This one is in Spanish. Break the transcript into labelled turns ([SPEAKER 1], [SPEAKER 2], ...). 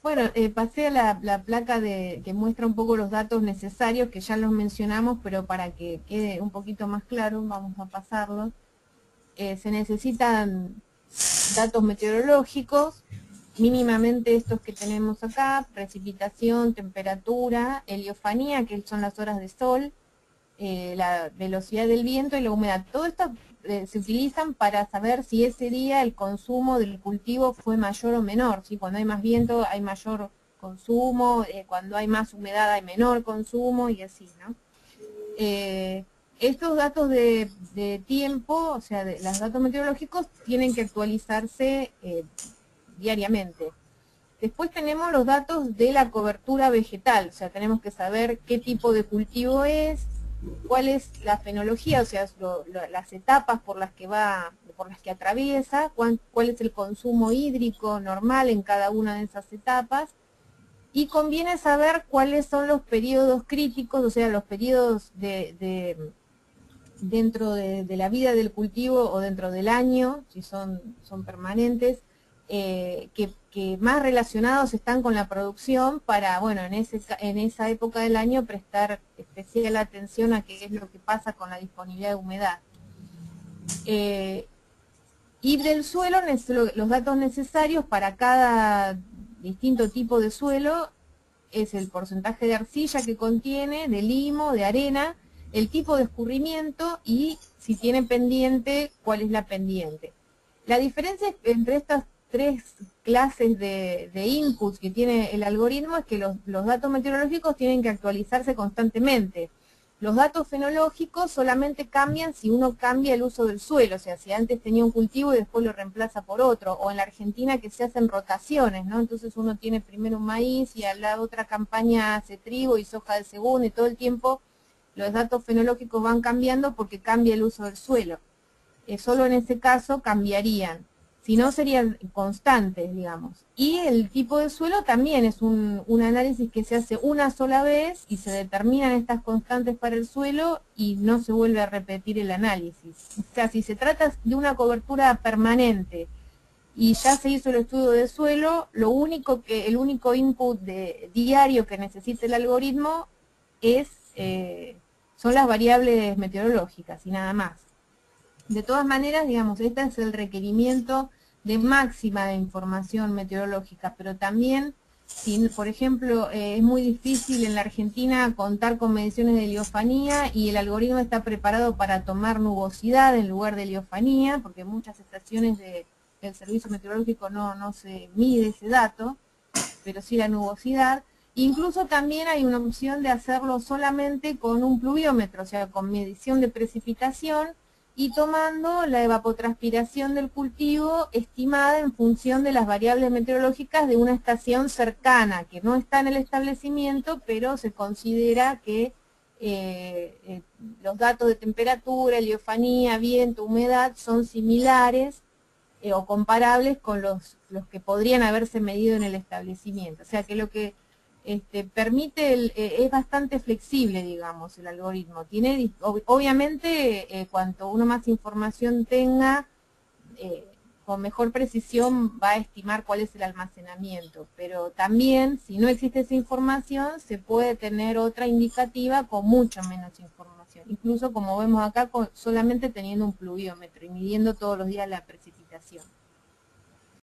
[SPEAKER 1] Bueno, pasé a la placa que muestra un poco los datos necesarios, que ya los mencionamos, pero para que quede un poquito más claro, vamos a pasarlos. Se necesitan datos meteorológicos, mínimamente estos que tenemos acá: precipitación, temperatura, heliofanía, que son las horas de sol, la velocidad del viento y la humedad. Todo esto se utilizan para saber si ese día el consumo del cultivo fue mayor o menor. ¿Sí? Cuando hay más viento hay mayor consumo, cuando hay más humedad hay menor consumo y así, ¿no? Estos datos de tiempo, o sea, los datos meteorológicos, tienen que actualizarse diariamente. Después tenemos los datos de la cobertura vegetal, o sea, tenemos que saber qué tipo de cultivo es, cuál es la fenología, o sea, las etapas por las que atraviesa, cuál es el consumo hídrico normal en cada una de esas etapas, y conviene saber cuáles son los periodos críticos, o sea, los periodos dentro de la vida del cultivo o dentro del año, si son permanentes, que más relacionados están con la producción, para, bueno, en esa época del año prestar especial atención a qué es lo que pasa con la disponibilidad de humedad. Y del suelo, los datos necesarios para cada distinto tipo de suelo es el porcentaje de arcilla que contiene, de limo, de arena, el tipo de escurrimiento y si tiene pendiente, cuál es la pendiente. La diferencia entre estas tres clases de inputs que tiene el algoritmo es que los datos meteorológicos tienen que actualizarse constantemente. Los datos fenológicos solamente cambian si uno cambia el uso del suelo, o sea, si antes tenía un cultivo y después lo reemplaza por otro, o en la Argentina que se hacen rotaciones, ¿no? Entonces uno tiene primero un maíz y a la otra campaña hace trigo y soja de segundo, y todo el tiempo los datos fenológicos van cambiando porque cambia el uso del suelo. Solo en ese caso cambiarían, si no serían constantes, digamos. Y el tipo de suelo también es un análisis que se hace una sola vez y se determinan estas constantes para el suelo y no se vuelve a repetir el análisis. O sea, si se trata de una cobertura permanente y ya se hizo el estudio de suelo, el único input diario que necesita el algoritmo son las variables meteorológicas y nada más. De todas maneras, digamos, este es el requerimiento de máxima de información meteorológica, pero también, si, por ejemplo, es muy difícil en la Argentina contar con mediciones de heliofanía y el algoritmo está preparado para tomar nubosidad en lugar de heliofanía, porque en muchas estaciones del servicio meteorológico no se mide ese dato, pero sí la nubosidad. Incluso también hay una opción de hacerlo solamente con un pluviómetro, o sea, con medición de precipitación, y tomando la evapotranspiración del cultivo estimada en función de las variables meteorológicas de una estación cercana, que no está en el establecimiento, pero se considera que los datos de temperatura, heliofanía, viento, humedad son similares o comparables con los que podrían haberse medido en el establecimiento. O sea que lo que permite, es bastante flexible, digamos, el algoritmo. Obviamente, cuanto uno más información tenga, con mejor precisión va a estimar cuál es el almacenamiento, pero también, si no existe esa información, se puede tener otra indicativa con mucho menos información, incluso como vemos acá, solamente teniendo un pluviómetro y midiendo todos los días la precipitación.